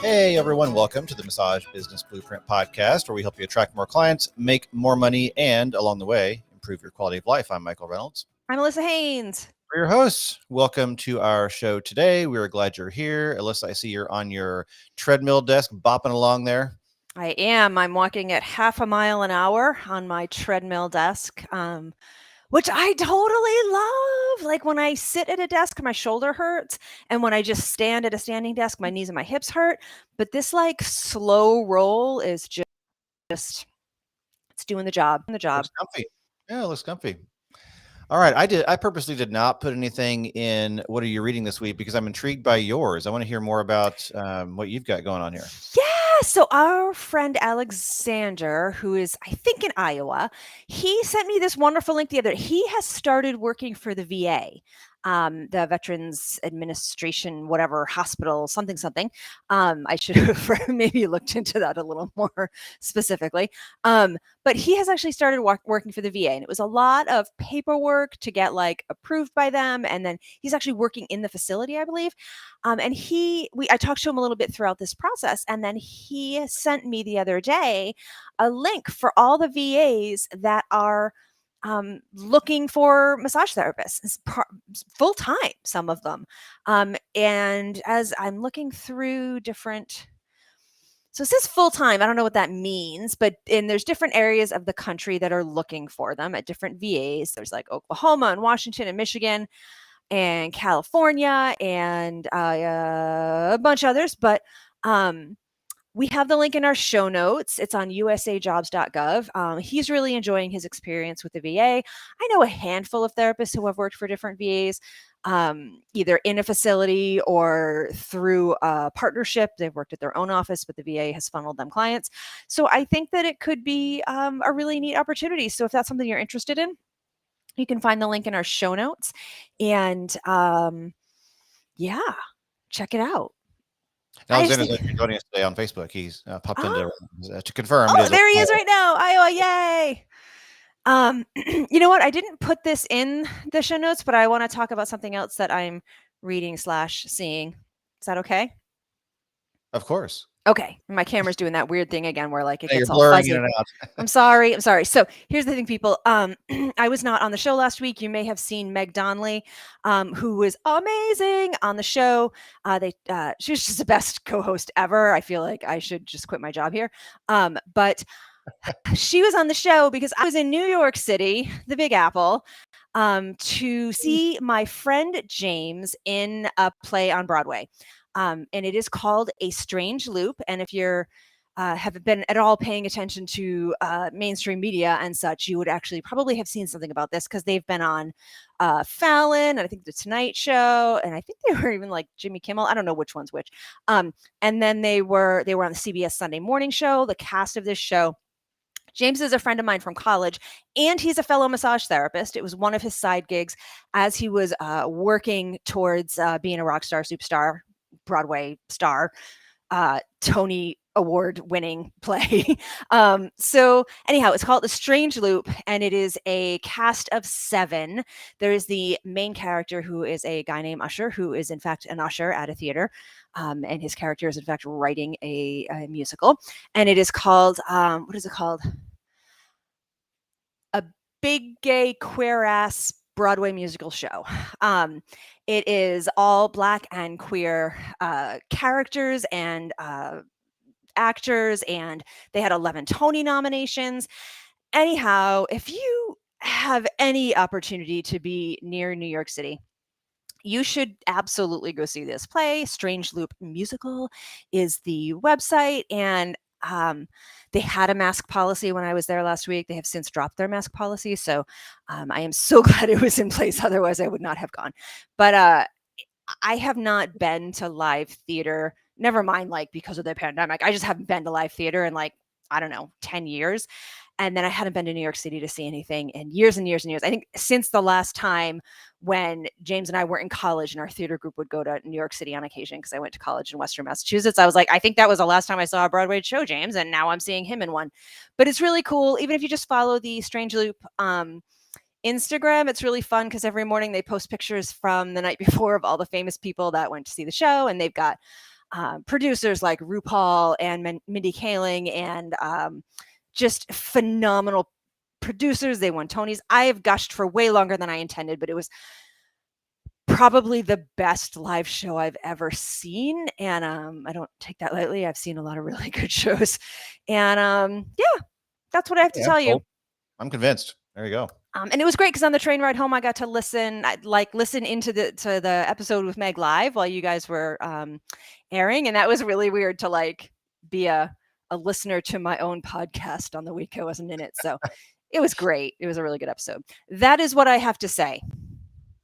Hey everyone, welcome to the Massage Business Blueprint Podcast, where we help you attract more clients, make more money, and along the way, improve your quality of life. I'm Michael Reynolds. I'm Allissa Haynes. We're your hosts. Welcome to our show today. We're glad you're here. Allissa, I see you're on your treadmill desk, bopping along there. I am. I'm walking at 0.5 miles an hour on my treadmill desk, which I totally love. Like when I sit at a desk, my shoulder hurts. And when I just stand at a standing desk, my knees and my hips hurt. But this like slow roll is just it's doing the job. Looks comfy. Yeah, it looks comfy. All right. I purposely did not put anything in what are you reading this week because I'm intrigued by yours. I want to hear more about what you've got going on here. Yeah. So our friend Alexander, who is, I think, in Iowa, he sent me this wonderful link the other day. He has started working for the VA, the Veterans Administration, whatever, hospital, something. I should have maybe looked into that a little more specifically. But he has actually started working for the VA, and it was a lot of paperwork to get like approved by them. And then he's actually working in the facility, I believe. And I talked to him a little bit throughout this process, and then he sent me the other day a link for all the VAs that are looking for massage therapists full time, some of them. And as I'm looking through so it says full time. I don't know what that means, but there's different areas of the country that are looking for them at different VAs. There's like Oklahoma and Washington and Michigan and California and a bunch of others. But we have the link in our show notes. It's on usajobs.gov. He's really enjoying his experience with the VA. I know a handful of therapists who have worked for different VAs, either in a facility or through a partnership. They've worked at their own office, but the VA has funneled them clients. So I think that it could be a really neat opportunity. So if that's something you're interested in, you can find the link in our show notes. And yeah, check it out. Alexander's joining us today on Facebook. He's popped into to confirm. Oh, there he is right now. Iowa, yay. You know what? I didn't put this in the show notes, but I want to talk about something else that I'm reading/seeing. Is that okay? Of course. Okay. My camera's doing that weird thing again where like it gets all blurring fuzzy. in and out. I'm sorry. So here's the thing, people. I was not on the show last week. You may have seen 𝗪𝗏𝗀𝗇𝗏, who was amazing on the show. She was just the best co-host ever. I feel like I should just quit my job here. But she was on the show because I was in New York City, the Big Apple, to see my friend James in a play on Broadway. And it is called A Strange Loop. And if you're have been at all paying attention to mainstream media and such, you would actually probably have seen something about this because they've been on Fallon and I think The Tonight Show, and I think they were even like Jimmy Kimmel. I don't know which one's which. And then they were on the CBS Sunday Morning Show. The cast of this show. James is a friend of mine from college, and he's a fellow massage therapist. It was one of his side gigs as he was working towards being a rock star, superstar, Broadway star, Tony Award winning play. So anyhow, it's called The Strange Loop, and it is a cast of 7. There is the main character, who is a guy named Usher, who is in fact an usher at a theater. And his character is in fact writing a musical, and it is called, what is it called? A Big Gay Queer Ass Broadway Musical Show. It is all Black and queer characters and actors, and they had 11 Tony nominations. anyhow, if you have any opportunity to be near New York City, you should absolutely go see this play. Strange Loop Musical is the website, and they had a mask policy when I was there last week. They have since dropped their mask policy, so I am so glad it was in place. Otherwise, I would not have gone. But I have not been to live theater. Never mind, like because of the pandemic, I just haven't been to live theater in like, I don't know, 10 years. And then I hadn't been to New York City to see anything in years and years and years. I think since the last time when James and I were in college and our theater group would go to New York City on occasion, because I went to college in Western Massachusetts, I was like, I think that was the last time I saw a Broadway show, James, and now I'm seeing him in one. But it's really cool. Even if you just follow the Strange Loop Instagram, it's really fun because every morning they post pictures from the night before of all the famous people that went to see the show, and they've got producers like RuPaul and Mindy Kaling and just phenomenal producers. They won Tonys. I have gushed for way longer than I intended, but it was probably the best live show I've ever seen, and I don't take that lightly. I've seen a lot of really good shows, and yeah, that's what I have to tell you. Cool. I'm convinced. There you go. And it was great because on the train ride home, I got to listen into the episode with Meg live while you guys were airing, and that was really weird to like be a listener to my own podcast on the week I wasn't in it. So it was great. It was a really good episode. That is what I have to say.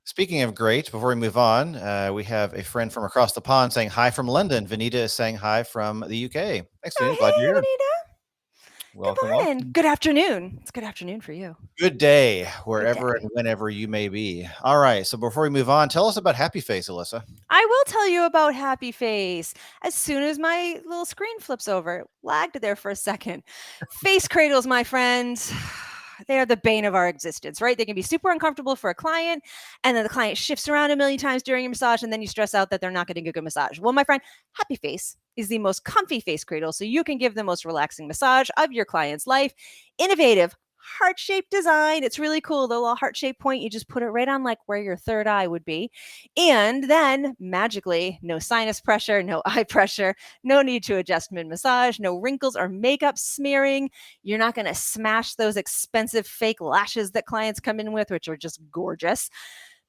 Speaking of great, before we move on, we have a friend from across the pond saying hi from London. Vanita is saying hi from the UK. Thanks, Vanita. Glad you're here. Vanita. Welcome, Good morning. welcome. Good afternoon. It's good afternoon for you. Good day, wherever and whenever you may be. All right. So before we move on, tell us about Happy Face, Allissa. I will tell you about Happy Face as soon as my little screen flips over. It lagged there for a second. Face cradles, my friends. They are the bane of our existence, right? They can be super uncomfortable for a client, and then the client shifts around a million times during your massage, and then you stress out that they're not getting a good massage. Well, my friend, Happy Face is the most comfy face cradle, so you can give the most relaxing massage of your client's life. Innovative, heart-shaped design. It's really cool. The little heart-shaped point, you just put it right on like where your third eye would be. And then magically, no sinus pressure, no eye pressure, no need to adjust mid-massage, no wrinkles or makeup smearing. You're not going to smash those expensive fake lashes that clients come in with, which are just gorgeous.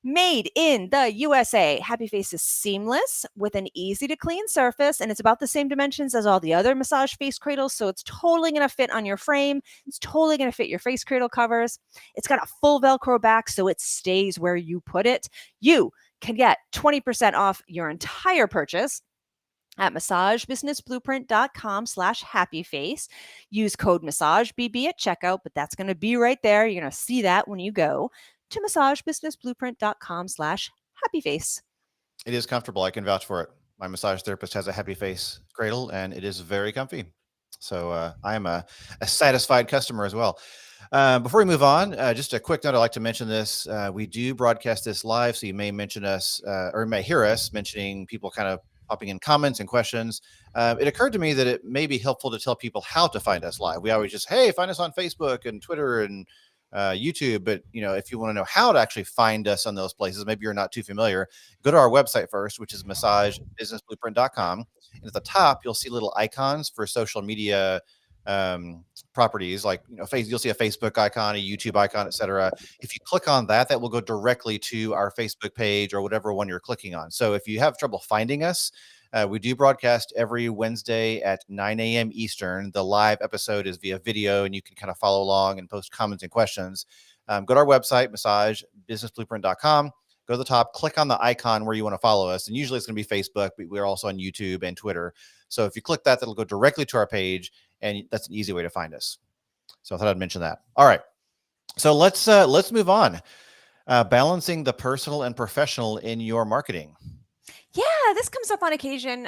Made in the USA, Happy Face is seamless with an easy to clean surface, and it's about the same dimensions as all the other massage face cradles, so it's totally going to fit on your frame. It's totally going to fit your face cradle covers. It's got a full Velcro back, so it stays where you put it. You can get 20% off your entire purchase at massagebusinessblueprint.com/happyface. Use code MassageBB at checkout, but that's going to be right there. You're going to see that when you go to massagebusinessblueprint.com/happyface. It is comfortable. I can vouch for it. My massage therapist has a Happy Face cradle, and it is very comfy. So I am a satisfied customer as well. Before we move on, just a quick note. I'd like to mention this. We do broadcast this live, so you may mention us or may hear us mentioning people kind of popping in comments and questions. It occurred to me that it may be helpful to tell people how to find us live. We always just, hey, find us on Facebook and Twitter and YouTube, but if you want to know how to actually find us on those places, maybe you're not too familiar, go to our website first, which is massagebusinessblueprint.com, and at the top you'll see little icons for social media properties, like you'll see a Facebook icon, a YouTube icon, etc. If you click on that, that will go directly to our Facebook page or whatever one you're clicking on. So if you have trouble finding us, we do broadcast every Wednesday at 9 a.m. Eastern. The live episode is via video, and you can kind of follow along and post comments and questions. Go to our website, massagebusinessblueprint.com. Go to the top, click on the icon where you want to follow us. And usually it's going to be Facebook, but we're also on YouTube and Twitter. So if you click that, that'll go directly to our page, and that's an easy way to find us. So I thought I'd mention that. All right. So let's move on. Balancing the personal and professional in your marketing. Yeah, this comes up on occasion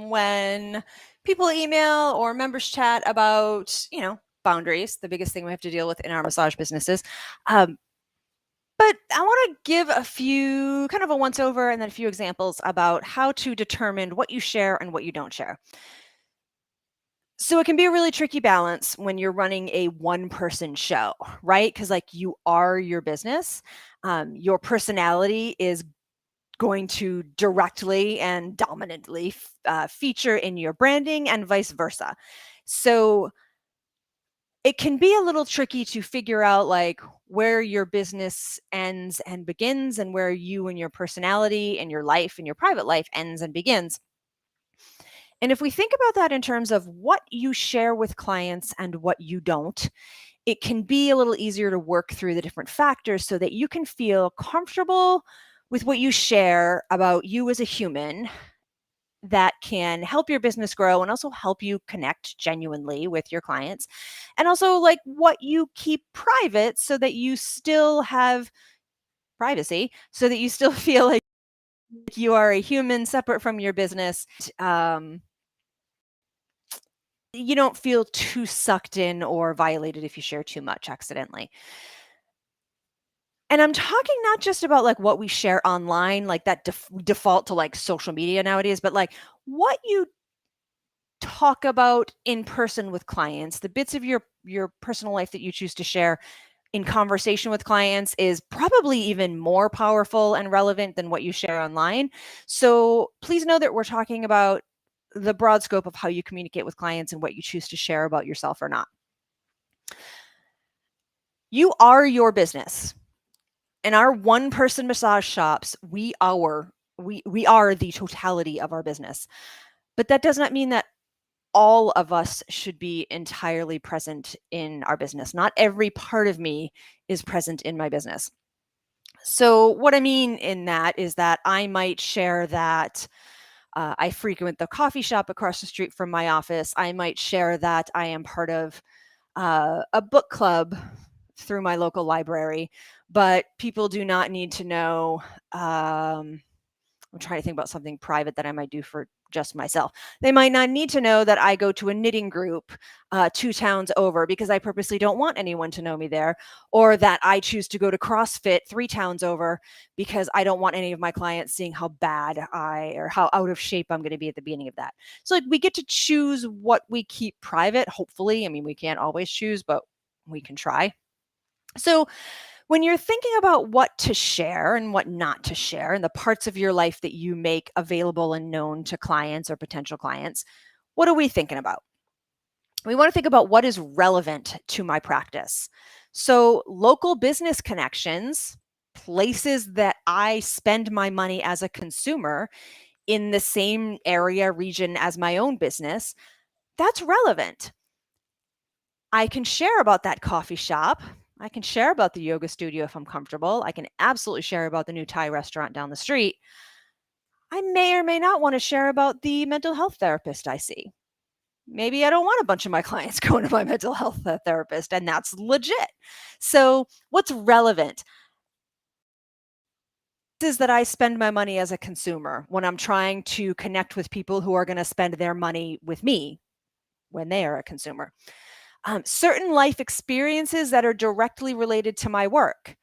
when people email or members chat about, boundaries, the biggest thing we have to deal with in our massage businesses. But I want to give a few, kind of a once over and then a few examples about how to determine what you share and what you don't share. So it can be a really tricky balance when you're running a one-person show, right? Because you are your business. Your personality is going to directly and dominantly feature in your branding and vice versa. So it can be a little tricky to figure out like where your business ends and begins and where you and your personality and your life and your private life ends and begins. And if we think about that in terms of what you share with clients and what you don't, it can be a little easier to work through the different factors so that you can feel comfortable with what you share about you as a human that can help your business grow and also help you connect genuinely with your clients. And also like what you keep private so that you still have privacy, so that you still feel like you are a human separate from your business. You don't feel too sucked in or violated if you share too much accidentally. And I'm talking not just about like what we share online, like that default to like social media nowadays, but like what you talk about in person with clients, the bits of your personal life that you choose to share in conversation with clients is probably even more powerful and relevant than what you share online. So please know that we're talking about the broad scope of how you communicate with clients and what you choose to share about yourself or not. You are your business. In our one-person massage shops, we are the totality of our business. But that does not mean that all of us should be entirely present in our business. Not every part of me is present in my business. So what I mean in that is that I might share that I frequent the coffee shop across the street from my office. I might share that I am part of a book club through my local library, but people do not need to know. I'm trying to think about something private that I might do for just myself. They might not need to know that I go to a knitting group 2 towns over because I purposely don't want anyone to know me there, or that I choose to go to CrossFit 3 towns over because I don't want any of my clients seeing how bad or how out of shape I'm going to be at the beginning of that. So like we get to choose what we keep private, hopefully. I mean, we can't always choose, but we can try. So when you're thinking about what to share and what not to share, and the parts of your life that you make available and known to clients or potential clients, what are we thinking about? We want to think about what is relevant to my practice. So, local business connections, places that I spend my money as a consumer in the same area, region as my own business, that's relevant. I can share about that coffee shop. I can share about the yoga studio if I'm comfortable. I can absolutely share about the new Thai restaurant down the street. I may or may not want to share about the mental health therapist I see. Maybe I don't want a bunch of my clients going to my mental health therapist, and that's legit. So, what's relevant is that I spend my money as a consumer when I'm trying to connect with people who are going to spend their money with me when they are a consumer. Certain life experiences that are directly related to my work.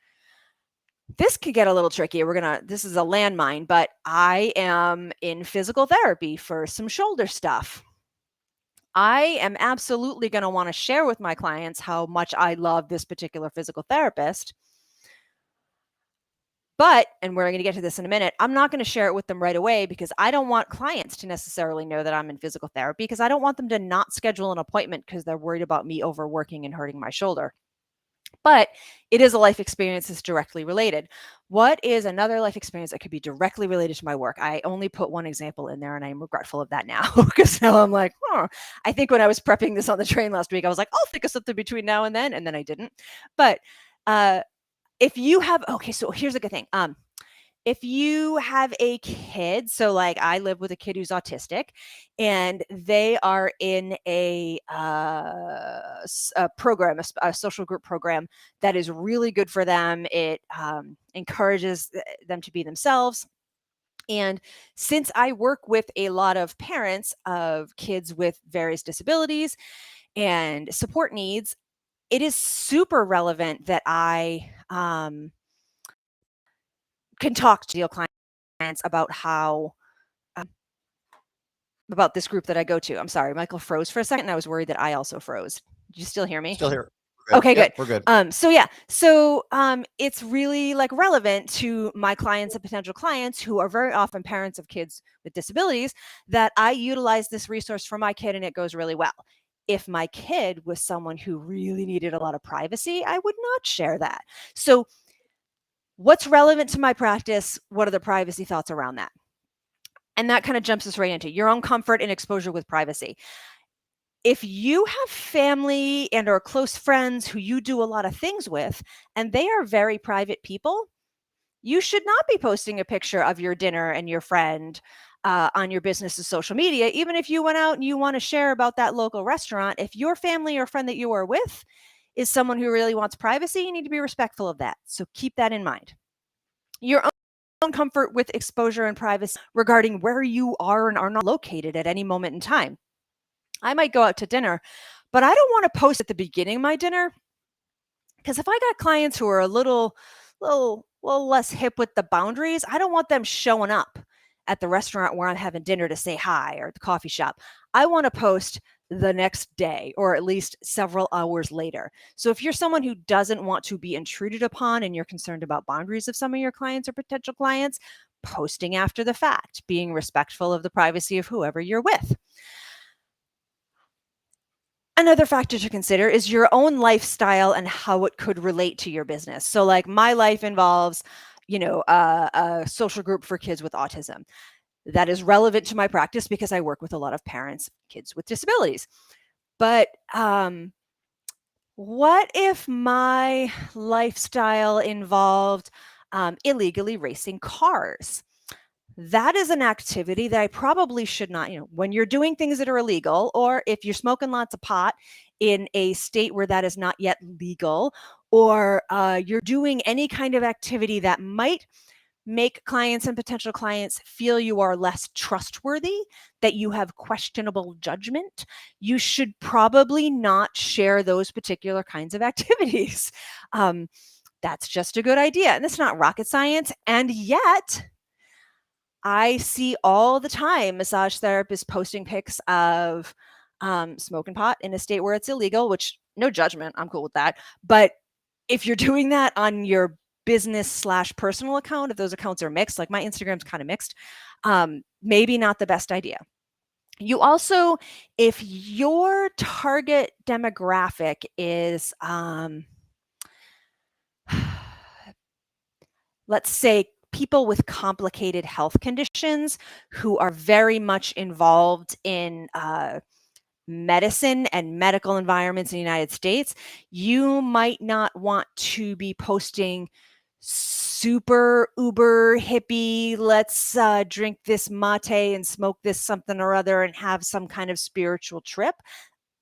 This could get a little tricky. This is a landmine, but I am in physical therapy for some shoulder stuff. I am absolutely going to want to share with my clients how much I love this particular physical therapist. But, and we're going to get to this in a minute, I'm not going to share it with them right away because I don't want clients to necessarily know that I'm in physical therapy because I don't want them to not schedule an appointment because they're worried about me overworking and hurting my shoulder. But it is a life experience that's directly related. What is another life experience that could be directly related to my work? I only put one example in there and I'm regretful of that now because now I'm like, I think when I was prepping this on the train last week, I was like, I'll think of something between now and then I didn't. But if you have, okay, so here's a good thing. If you have a kid, so like I live with a kid who's autistic and they are in a program, a social group program that is really good for them. It encourages them to be themselves. And since I work with a lot of parents of kids with various disabilities and support needs, it is super relevant that I can talk to your clients about how about this group that I go to. I'm sorry, Michael froze for a second, and I was worried that I also froze. Did you still hear me? Still here. Okay, Yep, good. we're good. So it's really like relevant to my clients and potential clients who are very often parents of kids with disabilities that I utilize this resource for my kid and it goes really well. If my kid was someone who really needed a lot of privacy, I would not share that. So what's relevant to my practice? What are the privacy thoughts around that? And that kind of jumps us right into your own comfort and exposure with privacy. If you have family and or close friends who you do a lot of things with, and they are very private people, you should not be posting a picture of your dinner and your friend on your business's social media, even if you went out and you want to share about that local restaurant. If your family or friend that you are with is someone who really wants privacy, you need to be respectful of that. So keep that in mind. Your own comfort with exposure and privacy regarding where you are and are not located at any moment in time. I might go out to dinner, but I don't want to post at the beginning of my dinner, because if I got clients who are a little less hip with the boundaries, I don't want them showing up at the restaurant where I'm having dinner to say hi, or the coffee shop. I want to post the next day, or at least several hours later. So if you're someone who doesn't want to be intruded upon and you're concerned about boundaries of some of your clients or potential clients, posting after the fact, being respectful of the privacy of whoever you're with. Another factor to consider is your own lifestyle and how it could relate to your business. So like my life involves, a social group for kids with autism. That is relevant to my practice because I work with a lot of parents, kids with disabilities. But what if my lifestyle involved illegally racing cars? That is an activity that I probably should not, when you're doing things that are illegal, or if you're smoking lots of pot in a state where that is not yet legal, or you're doing any kind of activity that might make clients and potential clients feel you are less trustworthy, that you have questionable judgment, you should probably not share those particular kinds of activities. That's just a good idea. And it's not rocket science. And yet, I see all the time massage therapists posting pics of smoking pot in a state where it's illegal, which no judgment, I'm cool with that. But if you're doing that on your business/personal account, if those accounts are mixed, like my Instagram's kind of mixed, maybe not the best idea. You also, if your target demographic is, let's say, people with complicated health conditions who are very much involved in medicine and medical environments in the United States, you might not want to be posting super uber hippie, let's drink this mate and smoke this something or other and have some kind of spiritual trip.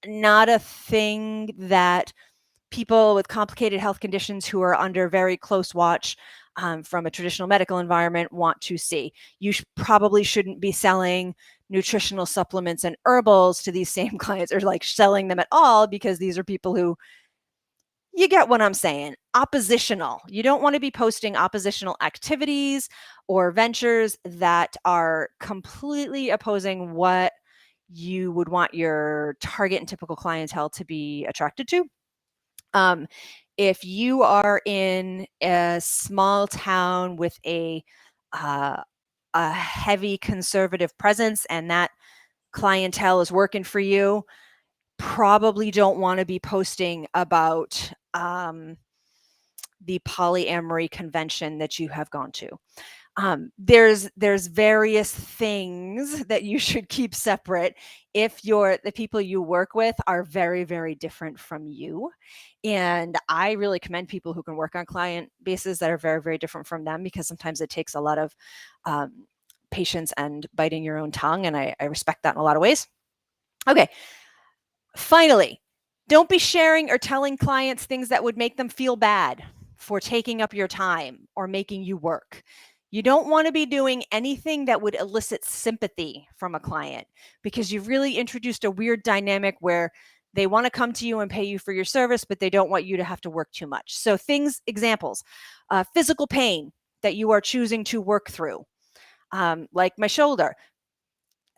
Not a thing that people with complicated health conditions who are under very close watch from a traditional medical environment want to see. You probably shouldn't be selling nutritional supplements and herbals to these same clients, or like selling them at all, because these are people who, you get what I'm saying, oppositional. You don't want to be posting oppositional activities or ventures that are completely opposing what you would want your target and typical clientele to be attracted to. If you are in a small town with a heavy conservative presence and that clientele is working for you, probably don't want to be posting about the polyamory convention that you have gone to. There's various things that you should keep separate if the people you work with are very, very different from you. And I really commend people who can work on client bases that are very, very different from them, because sometimes it takes a lot of patience and biting your own tongue. And I respect that in a lot of ways. Okay. Finally, don't be sharing or telling clients things that would make them feel bad for taking up your time or making you work. You don't want to be doing anything that would elicit sympathy from a client, because you've really introduced a weird dynamic where they want to come to you and pay you for your service, but they don't want you to have to work too much. So examples, physical pain that you are choosing to work through, like my shoulder.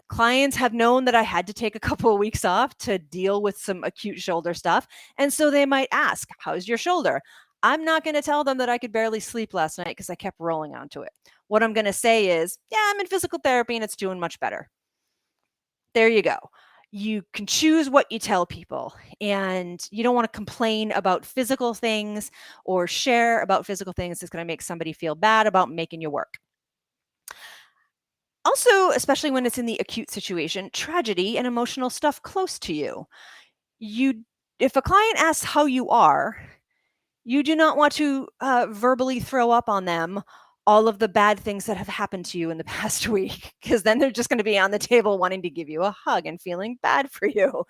Clients have known that I had to take a couple of weeks off to deal with some acute shoulder stuff. And so they might ask, how's your shoulder? I'm not going to tell them that I could barely sleep last night because I kept rolling onto it. What I'm going to say is, yeah, I'm in physical therapy and it's doing much better. There you go. You can choose what you tell people, and you don't want to complain about physical things or share about physical things that's going to make somebody feel bad about making you work. Also, especially when it's in the acute situation, tragedy and emotional stuff close to you. If a client asks how you are, you do not want to verbally throw up on them all of the bad things that have happened to you in the past week, because then they're just going to be on the table wanting to give you a hug and feeling bad for you.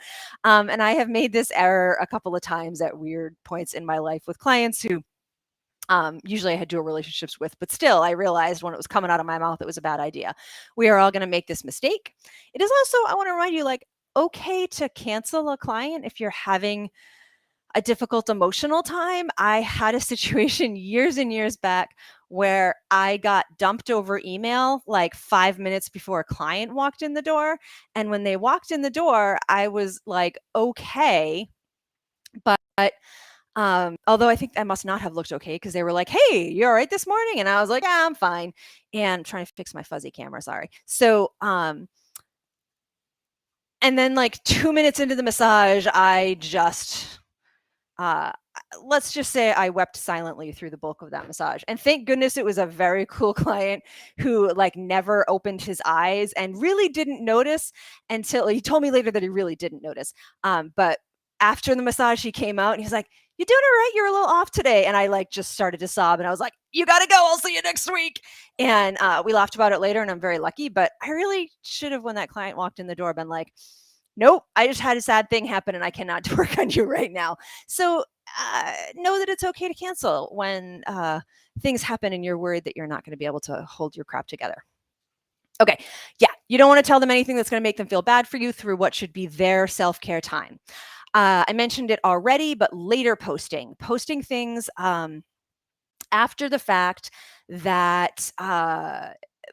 And I have made this error a couple of times at weird points in my life with clients who usually I had dual relationships with, but still I realized when it was coming out of my mouth, it was a bad idea. We are all going to make this mistake. It is also, I want to remind you, like, okay to cancel a client if you're having a difficult emotional time. I had a situation years and years back where I got dumped over email like 5 minutes before a client walked in the door. And when they walked in the door, I was like, okay. But although I think I must not have looked okay, because they were like, hey, you all right this morning? And I was like, yeah, I'm fine. And I'm trying to fix my fuzzy camera, sorry. So, and then like 2 minutes into the massage, I just, let's just say I wept silently through the bulk of that massage. And thank goodness it was a very cool client who like never opened his eyes and really didn't notice until he told me later that he really didn't notice. But after the massage, he came out and he's like, you doing all right? You're a little off today. And I like just started to sob and I was like, you got to go. I'll see you next week. And we laughed about it later and I'm very lucky, but I really should have, when that client walked in the door, been like, nope, I just had a sad thing happen and I cannot work on you right now. So know that it's okay to cancel when things happen and you're worried that you're not going to be able to hold your crap together. Okay, yeah, you don't want to tell them anything that's going to make them feel bad for you through what should be their self-care time. I mentioned it already, but later posting things after the fact that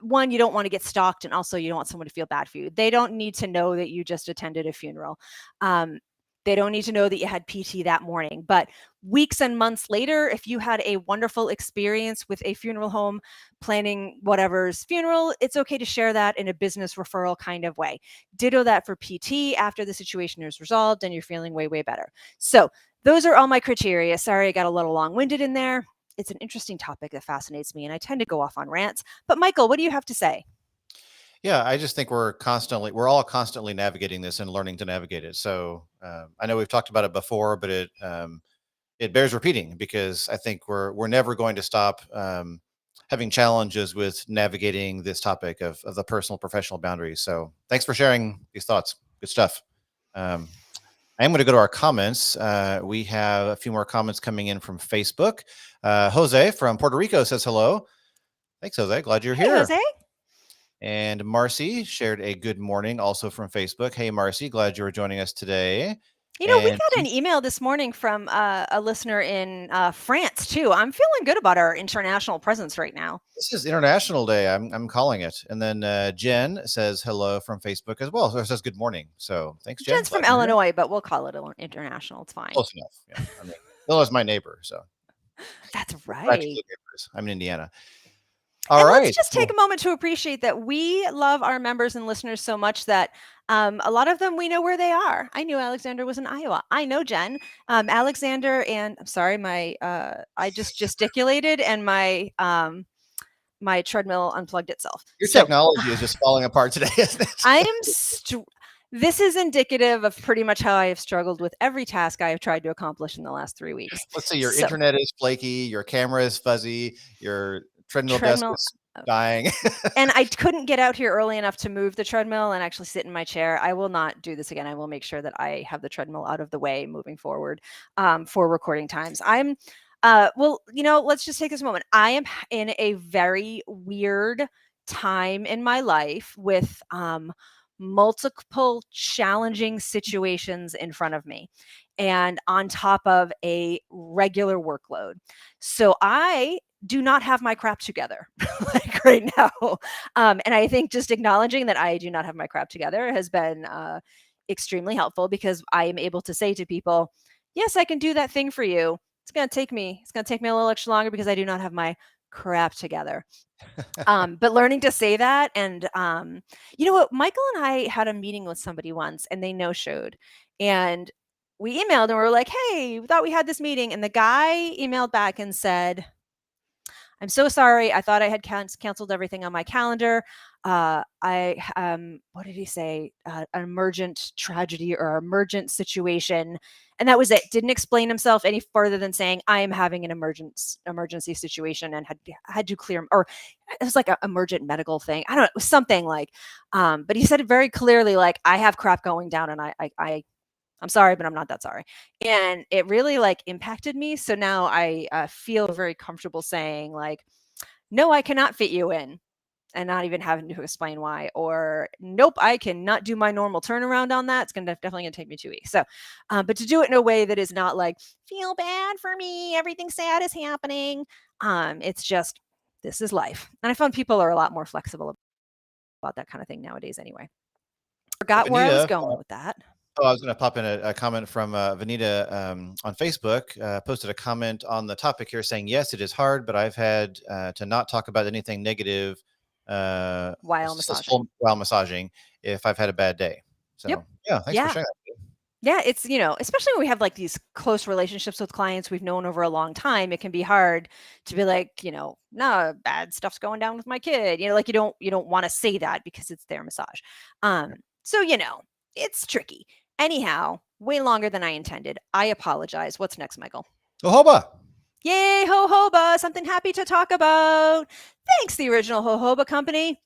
one, you don't want to get stalked, and also you don't want someone to feel bad for you. They don't need to know that you just attended a funeral. They don't need to know that you had PT that morning. But weeks and months later, if you had a wonderful experience with a funeral home planning whatever's funeral, it's okay to share that in a business referral kind of way. Ditto that for PT after the situation is resolved and you're feeling way, way better. So those are all my criteria. Sorry, I got a little long-winded in there. It's an interesting topic that fascinates me, and I tend to go off on rants. But Michael, what do you have to say? Yeah, I just think we're all constantly navigating this and learning to navigate it. So I know we've talked about it before, but it bears repeating, because I think we're never going to stop having challenges with navigating this topic of the personal professional boundaries. So thanks for sharing these thoughts. Good stuff. I am going to go to our comments. We have a few more comments coming in from Facebook. Jose from Puerto Rico says hello. Thanks, Jose. Glad you're here. Jose. And Marcy shared a good morning also from Facebook. Hey, Marcy, glad you were joining us today. You know, we got an email this morning from a listener in France, too. I'm feeling good about our international presence right now. This is International Day. I'm calling it. And then Jen says hello from Facebook as well. So it says good morning. So thanks, Jen. Jen's from Illinois, but we'll call it international. It's fine. Close enough. Yeah. I mean, Illinois is my neighbor. So that's right. I'm in Indiana. All right. Let's just take a moment to appreciate that we love our members and listeners so much that a lot of them, we know where they are. I knew Alexander was in Iowa. I know Jen. Alexander, and I'm sorry, I just gesticulated and my treadmill unplugged itself. Your technology is just falling apart today, isn't it? This is indicative of pretty much how I have struggled with every task I have tried to accomplish in the last 3 weeks. Let's say your internet is flaky, your camera is fuzzy, your treadmill desk is dying. And I couldn't get out here early enough to move the treadmill and actually sit in my chair. I will not do this again. I will make sure that I have the treadmill out of the way moving forward for recording times. Well, let's just take this moment. I am in a very weird time in my life with multiple challenging situations in front of me and on top of a regular workload. So I do not have my crap together like right now. And I think just acknowledging that I do not have my crap together has been extremely helpful, because I am able to say to people, yes, I can do that thing for you. It's going to take me a little extra longer because I do not have my crap together. But learning to say that, and you know what, Michael and I had a meeting with somebody once, and they no-showed, and we emailed and we were like, hey, we thought we had this meeting, and the guy emailed back and said, I'm so sorry. I thought I had canceled everything on my calendar. What did he say? An emergent tragedy or emergent situation. And that was it. Didn't explain himself any further than saying, I am having an emergency situation and had to clear, or it was like an emergent medical thing. I don't know. It was something like, but he said it very clearly, like, I have crap going down and I'm sorry, but I'm not that sorry. And it really like impacted me. So now I feel very comfortable saying like, no, I cannot fit you in, and not even having to explain why, or nope, I cannot do my normal turnaround on that. It's definitely gonna take me 2 weeks. So, but to do it in a way that is not like, feel bad for me, everything sad is happening. It's just, this is life. And I found people are a lot more flexible about that kind of thing nowadays anyway. Forgot where I was going with that. Oh, I was going to pop in a comment from Vanita on Facebook, posted a comment on the topic here saying, yes, it is hard, but I've had to not talk about anything negative while massaging if I've had a bad day. So, yep. Yeah, thanks for sharing that. Yeah, it's, especially when we have like these close relationships with clients we've known over a long time, it can be hard to be like, no, bad stuff's going down with my kid. Like you don't want to say that because it's their massage. So, it's tricky. Anyhow, way longer than I intended. I apologize. What's next, Michael? Jojoba. Yay, jojoba, something happy to talk about. Thanks, the original jojoba company.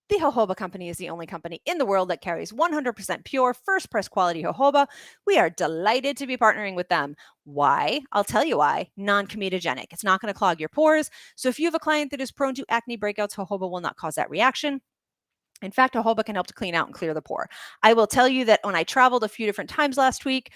The jojoba company is the only company in the world that carries 100% pure first press quality jojoba. We are delighted to be partnering with them. Why? I'll tell you why. Non-comedogenic. It's not going to clog your pores. So if you have a client that is prone to acne breakouts, jojoba will not cause that reaction. In fact, jojoba can help to clean out and clear the pore. I will tell you that when I traveled a few different times last week,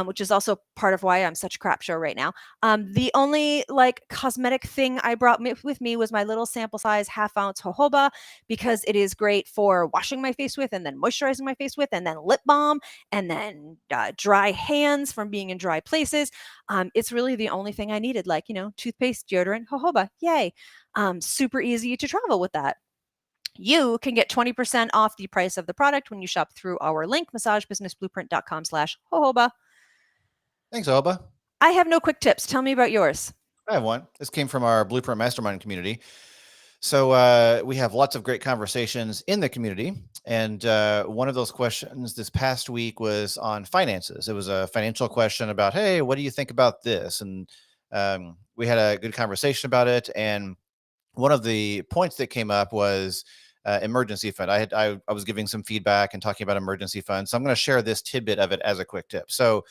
which is also part of why I'm such a crap show right now, the only like cosmetic thing I brought with me was my little sample size half-ounce jojoba, because it is great for washing my face with and then moisturizing my face with and then lip balm and then dry hands from being in dry places. It's really the only thing I needed, like, toothpaste, deodorant, jojoba. Yay. Super easy to travel with that. You can get 20% off the price of the product when you shop through our link, massagebusinessblueprint.com/jojoba. Thanks, Jojoba. I have no quick tips. Tell me about yours. I have one. This came from our Blueprint Mastermind community. So we have lots of great conversations in the community. And one of those questions this past week was on finances. It was a financial question about, hey, what do you think about this? And we had a good conversation about it. And one of the points that came up was emergency fund. I was giving some feedback and talking about emergency funds. So I'm going to share this tidbit of it as a quick tip. So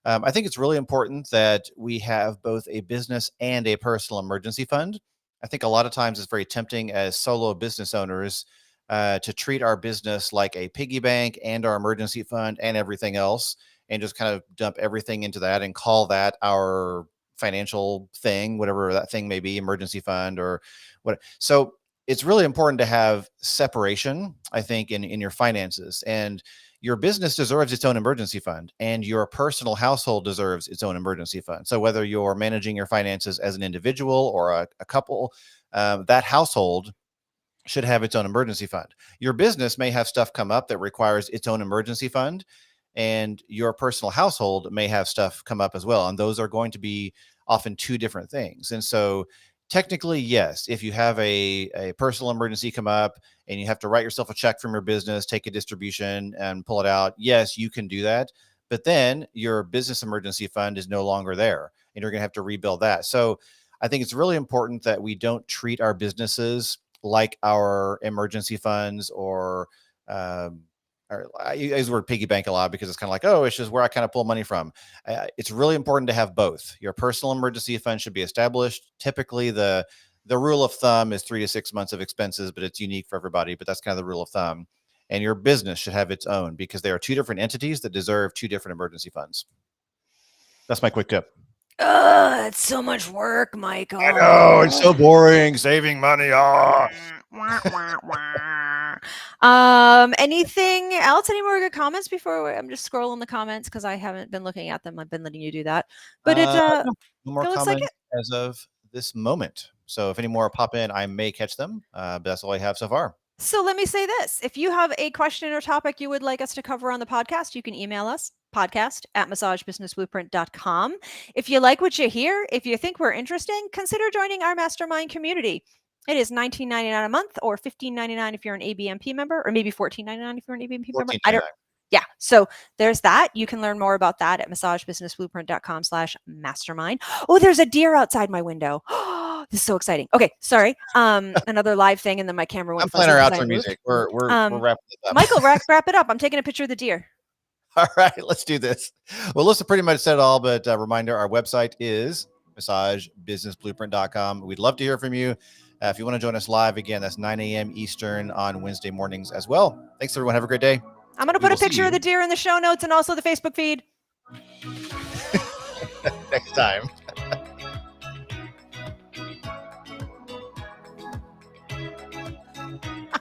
I think it's really important that we have both a business and a personal emergency fund. I think a lot of times it's very tempting as solo business owners to treat our business like a piggy bank and our emergency fund and everything else, and just kind of dump everything into that and call that our financial thing, whatever that thing may be, emergency fund or what. So it's really important to have separation, I think, in your finances. And your business deserves its own emergency fund, and your personal household deserves its own emergency fund. So whether you're managing your finances as an individual or a couple, that household should have its own emergency fund. Your business may have stuff come up that requires its own emergency fund, and your personal household may have stuff come up as well. And those are going to be often two different things. And so technically, yes, if you have a personal emergency come up and you have to write yourself a check from your business, take a distribution and pull it out, yes, you can do that. But then your business emergency fund is no longer there, and you're going to have to rebuild that. So I think it's really important that we don't treat our businesses like our emergency funds, or I use the word piggy bank a lot because it's kind of like, oh, it's just where I kind of pull money from. It's really important to have both. Your personal emergency fund should be established. Typically, the rule of thumb is 3 to 6 months of expenses, but it's unique for everybody. But that's kind of the rule of thumb. And your business should have its own, because there are two different entities that deserve two different emergency funds. That's my quick tip. It's so much work, Michael. I know, it's so boring, saving money. Anything else? Any more good comments before I'm just scrolling the comments because I haven't been looking at them. I've been letting you do that. But no more looks comments like it. as of this moment. So if any more pop in, I may catch them, but that's all I have so far. So let me say this. If you have a question or topic you would like us to cover on the podcast, you can email us, podcast@massagebusinessblueprint.com. If you like what you hear, if you think we're interesting, consider joining our mastermind community. It is $19.99 a month or $15.99 if you're an ABMP member, or maybe $14.99 if you're an ABMP member. Yeah. So there's that. You can learn more about that at massagebusinessblueprint.com/mastermind. Oh, there's a deer outside my window. This is so exciting. Okay. Sorry. Another live thing. And then my camera went. I'm playing our outro music. We're wrapping this up. Michael, wrap it up. I'm taking a picture of the deer. All right, let's do this. Well, Alyssa pretty much said it all, but reminder, our website is massagebusinessblueprint.com. We'd love to hear from you. If you want to join us live, again, that's 9 a.m. Eastern on Wednesday mornings as well. Thanks, everyone. Have a great day. I'm going to put a picture of the deer in the show notes and also the Facebook feed. Next time.